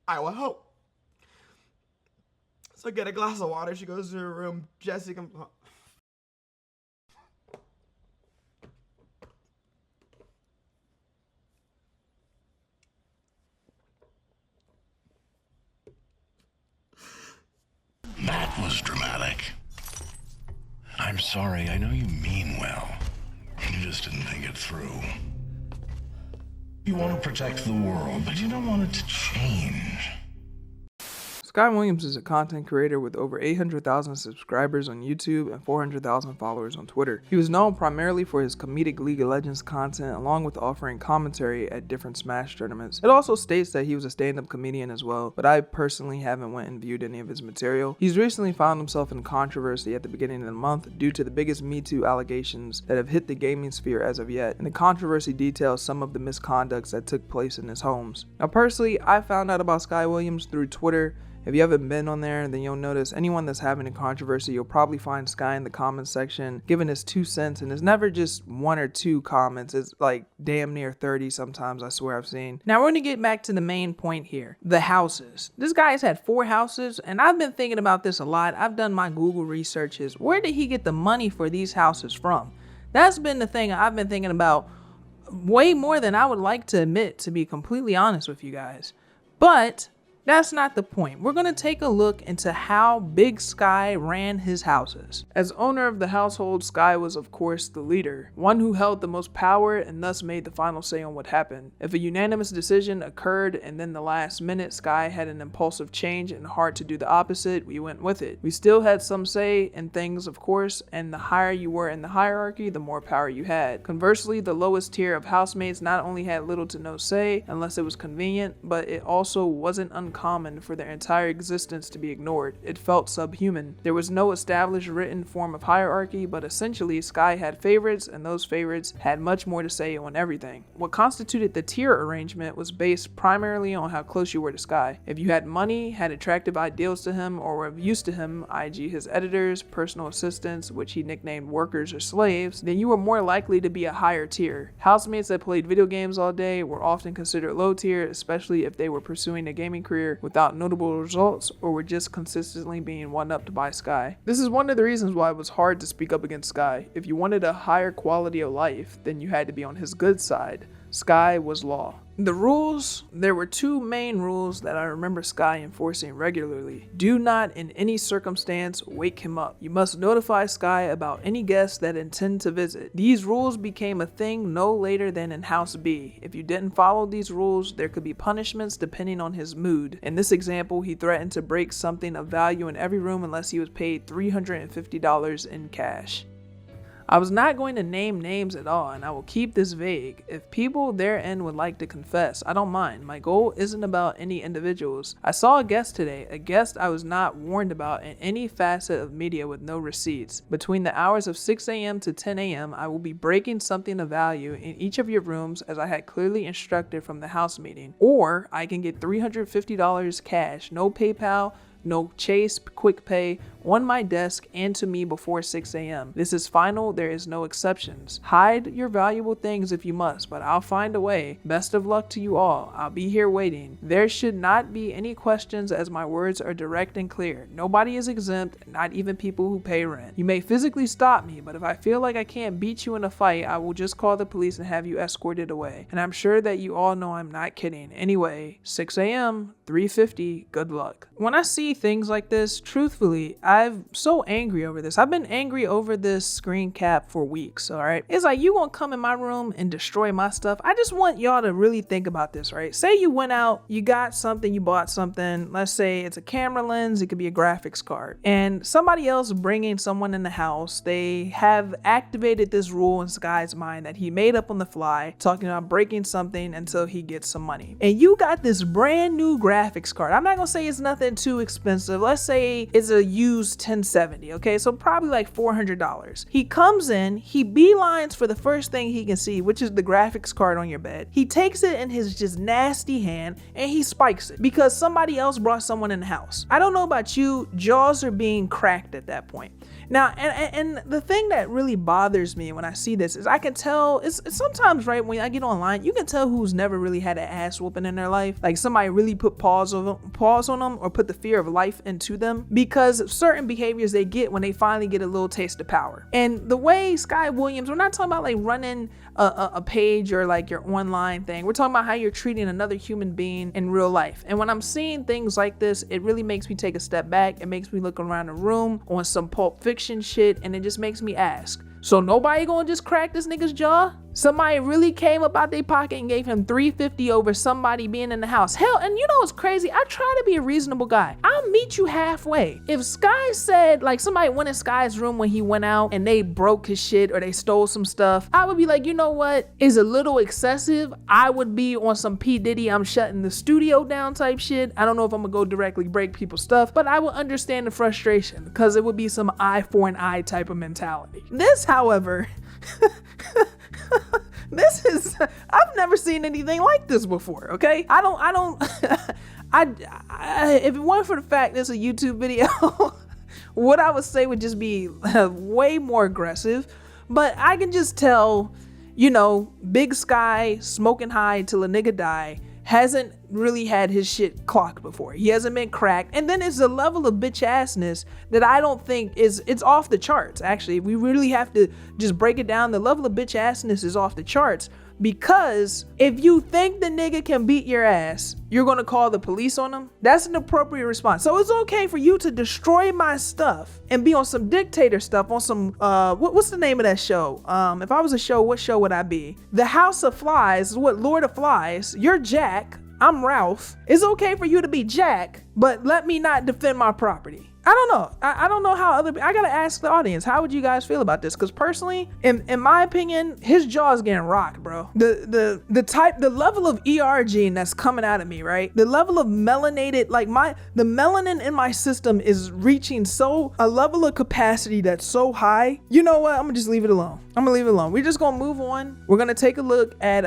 I will hope. So get a glass of water. She goes to her room. Jesse comes. That was dramatic. I'm sorry, I know you mean well. You just didn't think it through. You want to protect the world, but you don't want it to change. Sky Williams is a content creator with over 800,000 subscribers on YouTube and 400,000 followers on Twitter. He was known primarily for his comedic League of Legends content, along with offering commentary at different Smash tournaments. It also states that he was a stand-up comedian as well, but I personally haven't went and viewed any of his material. He's recently found himself in controversy at the beginning of the month due to the biggest Me Too allegations that have hit the gaming sphere as of yet, and the controversy details some of the misconducts that took place in his homes. Now personally, I found out about Sky Williams through Twitter. If you haven't been on there, then you'll notice anyone that's having a controversy, you'll probably find Sky in the comments section giving his 2 cents, and it's never just 1 or 2 comments. It's like damn near 30 sometimes, I swear I've seen. Now we're going to get back to the main point here, the houses. This guy has had 4 houses, and I've been thinking about this a lot. I've done my Google researches. Where did he get the money for these houses from? That's been the thing I've been thinking about way more than I would like to admit, to be completely honest with you guys. But that's not the point. We're going to take a look into how Big Sky ran his houses. As owner of the household, Sky was of course the leader, one who held the most power and thus made the final say on what happened. If a unanimous decision occurred and then the last minute Sky had an impulsive change and heart to do the opposite, we went with it. We still had some say in things, of course, and the higher you were in the hierarchy, the more power you had. Conversely, the lowest tier of housemates not only had little to no say unless it was convenient, but it also wasn't uncommon for their entire existence to be ignored. It felt subhuman. There was no established written form of hierarchy, but essentially Sky had favorites, and those favorites had much more to say on everything. What constituted the tier arrangement was based primarily on how close you were to Sky. If you had money, had attractive ideals to him, or were of use to him, i.e. his editors, personal assistants, which he nicknamed workers or slaves, then you were more likely to be a higher tier. Housemates that played video games all day were often considered low tier, especially if they were pursuing a gaming career without notable results or were just consistently being one-upped by Sky. This is one of the reasons why it was hard to speak up against Sky. If you wanted a higher quality of life, then you had to be on his good side. Sky was law. The rules, there were 2 main rules that I remember Sky enforcing regularly. Do not in any circumstance wake him up. You must notify Sky about any guests that intend to visit. These rules became a thing no later than in House B. If you didn't follow these rules, there could be punishments depending on his mood. In this example, he threatened to break something of value in every room unless he was paid $350 in cash. I was not going to name names at all, and I will keep this vague. If people therein would like to confess, I don't mind. My goal isn't about any individuals. I saw a guest today, a guest I was not warned about in any facet of media with no receipts. Between the hours of 6 a.m. to 10 a.m., I will be breaking something of value in each of your rooms as I had clearly instructed from the house meeting. Or I can get $350 cash, no PayPal, no Chase, Quick Pay, on my desk and to me before 6 a.m. This is final, there is no exceptions. Hide your valuable things if you must, but I'll find a way. Best of luck to you all. I'll be here waiting. There should not be any questions as my words are direct and clear. Nobody is exempt, not even people who pay rent. You may physically stop me, but if I feel like I can't beat you in a fight, I will just call the police and have you escorted away. And I'm sure that you all know I'm not kidding. Anyway, 6 a.m., 3:50, good luck. When I see things like this, truthfully, I'm so angry over this. I've been angry over this screen cap for weeks, all right? It's like, you gonna come in my room and destroy my stuff? I just want y'all to really think about this, right? Say you went out, you got something, you bought something. Let's say it's a camera lens, it could be a graphics card. And somebody else bringing someone in the house, they have activated this rule in Sky's mind that he made up on the fly, talking about breaking something until he gets some money. And you got this brand new graphics card. I'm not gonna say it's nothing too expensive. Let's say it's a used 1070, okay? So probably like $400. He comes in, he beelines for the first thing he can see, which is the graphics card on your bed. He takes it in his just nasty hand and he spikes it because somebody else brought someone in the house. I don't know about you, jaws are being cracked at that point. Now, and the thing that really bothers me when I see this is I can tell, it's sometimes, right, when I get online, you can tell who's never really had an ass whooping in their life. Like somebody really put pause on them or put the fear of life into them because of certain behaviors they get when they finally get a little taste of power. And the way Sky Williams, we're not talking about like running a page or like your online thing. We're talking about how you're treating another human being in real life. And when I'm seeing things like this, it really makes me take a step back. It makes me look around the room on some Pulp Fiction shit, and it just makes me ask, so nobody gonna just crack this nigga's jaw? Somebody really came up out their pocket and gave him $350 over somebody being in the house. Hell, and you know what's crazy? I try to be a reasonable guy. I'll meet you halfway. If Sky said, like somebody went in Sky's room when he went out and they broke his shit or they stole some stuff, I would be like, you know what? Is a little excessive. I would be on some P. Diddy, I'm shutting the studio down type shit. I don't know if I'm gonna go directly break people's stuff, but I would understand the frustration because it would be some eye for an eye type of mentality. This, however, this is, I've never seen anything like this before, okay? If it weren't for the fact this is a YouTube video, what I would say would just be way more aggressive, but I can just tell, you know, Big Sky smoking high till a nigga die hasn't really had his shit clocked before. He hasn't been cracked. And then it's a level of bitch assness that I don't think it's off the charts. Actually, we really have to just break it down. The level of bitch assness is off the charts because if you think the nigga can beat your ass, you're gonna call the police on him. That's an appropriate response. So it's okay for you to destroy my stuff and be on some dictator stuff, on some what's the name of that show? If I was a show, what show would I be? The House of Flies, what, Lord of Flies. You're Jack, I'm Ralph. It's okay for you to be Jack, but let me not defend my property. I don't know. I don't know how I gotta ask the audience, how would you guys feel about this? Because personally, in my opinion, his jaw is getting rocked, bro. The level of ER gene that's coming out of me, right? The level of melanated, like the melanin in my system is reaching a level of capacity that's so high. You know what? I'm gonna just leave it alone. We're just gonna move on. We're gonna take a look at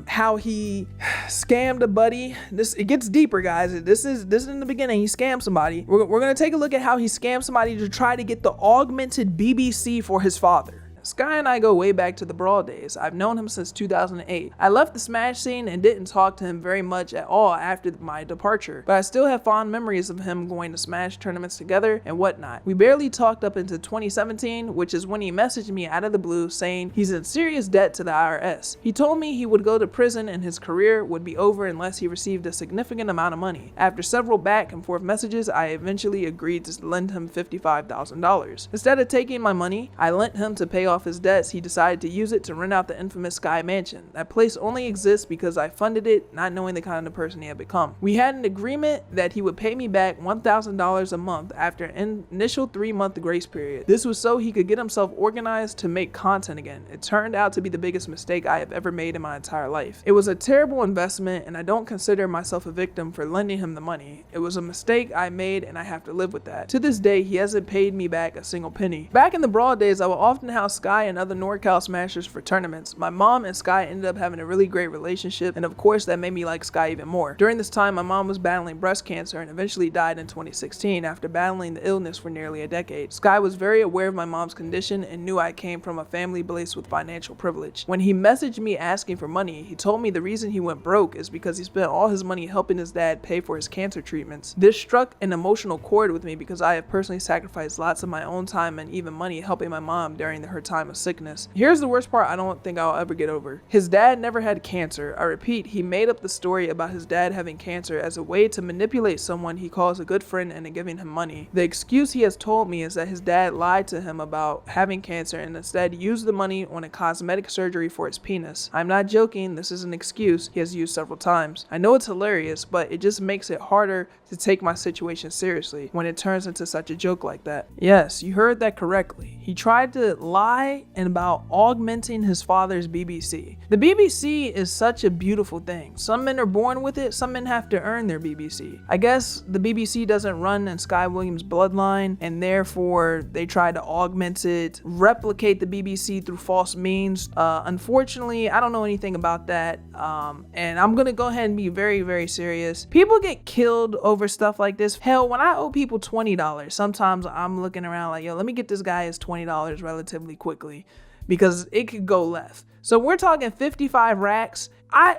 how he scammed a buddy. It gets deeper, guys. This is in the beginning. He scammed somebody. We're gonna take a look at how he scammed somebody to try to get the augmented BBC for his father. Sky and I go way back to the Brawl days. I've known him since 2008. I left the Smash scene and didn't talk to him very much at all after my departure, but I still have fond memories of him going to Smash tournaments together and whatnot. We barely talked up into 2017, which is when he messaged me out of the blue saying he's in serious debt to the IRS. He told me he would go to prison and his career would be over unless he received a significant amount of money. After several back and forth messages, I eventually agreed to lend him $55,000. Instead of taking my money, I lent him to pay off his debts. He decided to use it to rent out the infamous Sky Mansion. That place only exists because I funded it, not knowing the kind of person he had become. We had an agreement that he would pay me back $1,000 a month after an initial 3-month grace period. This was so he could get himself organized to make content again. It turned out to be the biggest mistake I have ever made in my entire life. It was a terrible investment and I don't consider myself a victim for lending him the money. It was a mistake I made and I have to live with that. To this day, he hasn't paid me back a single penny. Back in the Brawl days, I would often house Sky and other NorCal Smashers for tournaments. My mom and Sky ended up having a really great relationship, and of course that made me like Sky even more. During this time, my mom was battling breast cancer and eventually died in 2016 after battling the illness for nearly a decade. Sky was very aware of my mom's condition and knew I came from a family blessed with financial privilege. When he messaged me asking for money, he told me the reason he went broke is because he spent all his money helping his dad pay for his cancer treatments. This struck an emotional chord with me because I have personally sacrificed lots of my own time and even money helping my mom during her time of sickness. Here's the worst part I don't think I'll ever get over. His dad never had cancer. I repeat, he made up the story about his dad having cancer as a way to manipulate someone he calls a good friend into giving him money. The excuse he has told me is that his dad lied to him about having cancer and instead used the money on a cosmetic surgery for his penis. I'm not joking, this is an excuse he has used several times. I know it's hilarious, but it just makes it harder to take my situation seriously when it turns into such a joke like that. Yes, you heard that correctly. He tried to lie lie and about augmenting his father's BBC. The BBC is such a beautiful thing. Some men are born with it, some men have to earn their BBC. I guess the BBC doesn't run in Sky Williams' bloodline, and therefore they try to augment it, replicate the BBC through false means. Unfortunately, I don't know anything about that, and I'm gonna go ahead and be very, very serious. People get killed over stuff like this. Hell, when I owe people $20, sometimes I'm looking around like, yo, let me get this guy his $20 relatively quickly, because it could go left. So we're talking 55 racks. I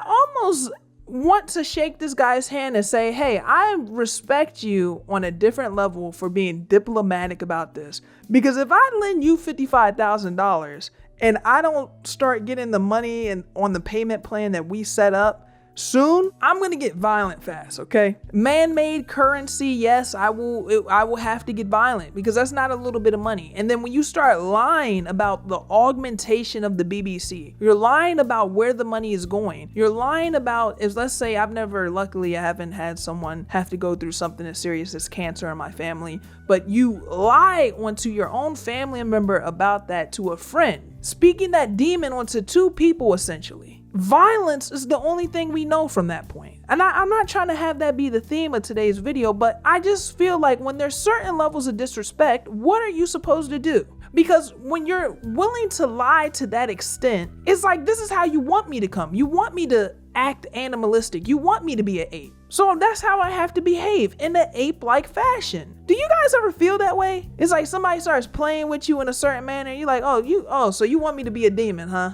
almost want to shake this guy's hand and say, hey, I respect you on a different level for being diplomatic about this. Because if I lend you $55,000 and I don't start getting the money and on the payment plan that we set up soon, I'm gonna get violent fast, okay? Man-made currency, yes, I will have to get violent, because that's not a little bit of money. And then when you start lying about the augmentation of the BBC, you're lying about where the money is going. You're lying about, if let's say luckily I haven't had someone have to go through something as serious as cancer in my family, but you lie onto your own family member about that to a friend, speaking that demon onto two people essentially. Violence is the only thing we know from that point. And I'm not trying to have that be the theme of today's video, but I just feel like when there's certain levels of disrespect, what are you supposed to do? Because when you're willing to lie to that extent, it's like, this is how you want me to come. You want me to act animalistic. You want me to be an ape. So that's how I have to behave, in an ape-like fashion. Do you guys ever feel that way? It's like somebody starts playing with you in a certain manner, and you're like, so you want me to be a demon, huh?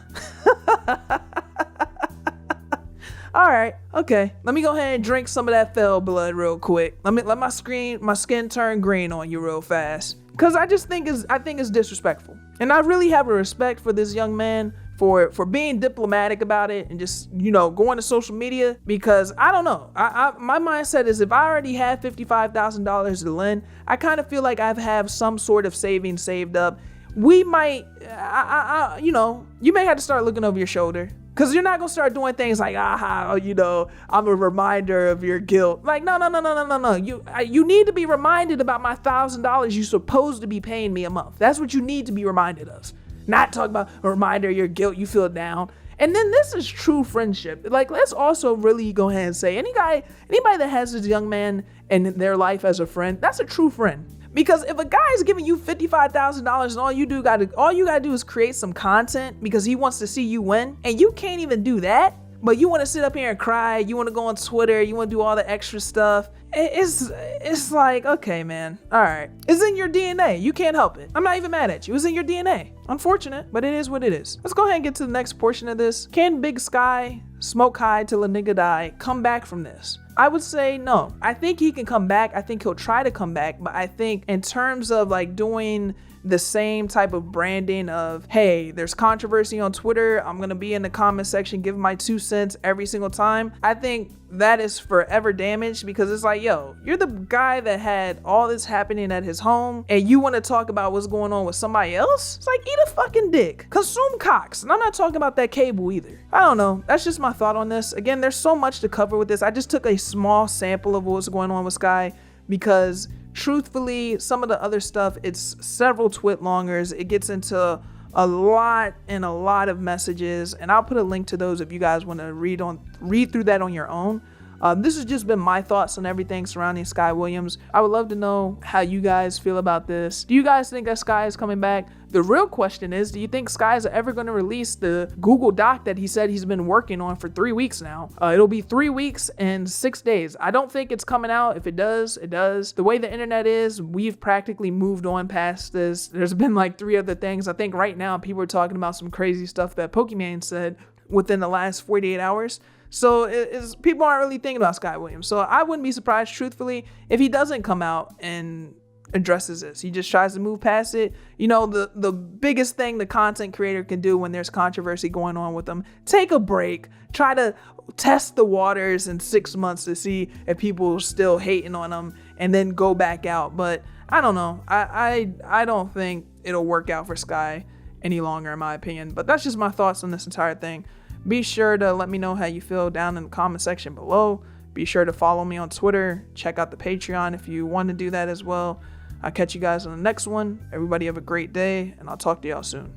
All right, okay. Let me go ahead and drink some of that fell blood real quick. Let my skin turn green on you real fast. Cause I think it's disrespectful. And I really have a respect for this young man for being diplomatic about it and just, going to social media, because I don't know. My mindset is, if I already had $55,000 to lend, I kind of feel like I have some sort of savings saved up. We might, you may have to start looking over your shoulder. Cause you're not gonna start doing things like, I'm a reminder of your guilt. Like, no. You need to be reminded about my $1,000 you're supposed to be paying me a month. That's what you need to be reminded of. Not talk about a reminder of your guilt, you feel down. And then this is true friendship. Like, let's also really go ahead and say, anybody that has this young man in their life as a friend, that's a true friend. Because if a guy is giving you $55,000 and all you gotta do is create some content because he wants to see you win, and you can't even do that, but you want to sit up here and cry, you want to go on Twitter, you want to do all the extra stuff, it's like, okay, man, all right. It's in your DNA. You can't help it. I'm not even mad at you. It's in your DNA. Unfortunate, but it is what it is. Let's go ahead and get to the next portion of this. Can Big Sky smoke high till a nigga die come back from this? I would say no. I think he can come back. I think he'll try to come back, but I think in terms of like doing the same type of branding of, hey, there's controversy on Twitter, I'm gonna be in the comment section giving my 2 cents every single time, I think that is forever damaged, because it's like, yo, you're the guy that had all this happening at his home and you want to talk about what's going on with somebody else? It's like, eat a fucking dick, consume cocks. And I'm not talking about that cable either. I don't know, that's just my thought on this. Again, there's so much to cover with this. I just took a small sample of what's going on with Sky, because truthfully, some of the other stuff, it's several twit longers. It gets into a lot of messages, and I'll put a link to those if you guys want to read through that on your own. This has just been my thoughts on everything surrounding Sky Williams. I would love to know how you guys feel about this. Do you guys think that Sky is coming back? The real question is, do you think Sky is ever going to release the Google Doc that he said he's been working on for 3 weeks now? It'll be 3 weeks and 6 days. I don't think it's coming out. If it does, it does. The way the internet is, we've practically moved on past this. There's been like 3 other things. I think right now people are talking about some crazy stuff that Pokemon said within the last 48 hours. So people aren't really thinking about Sky Williams. So I wouldn't be surprised, truthfully, if he doesn't come out and addresses this. He just tries to move past it. The biggest thing the content creator can do when there's controversy going on with them, take a break, try to test the waters in 6 months to see if people are still hating on them, and then go back out. But I don't know. I don't think it'll work out for Sky any longer, in my opinion. But that's just my thoughts on this entire thing. Be sure to let me know how you feel down in the comment section below. Be sure to follow me on Twitter. Check out the Patreon if you want to do that as well. I'll catch you guys on the next one. Everybody have a great day, and I'll talk to y'all soon.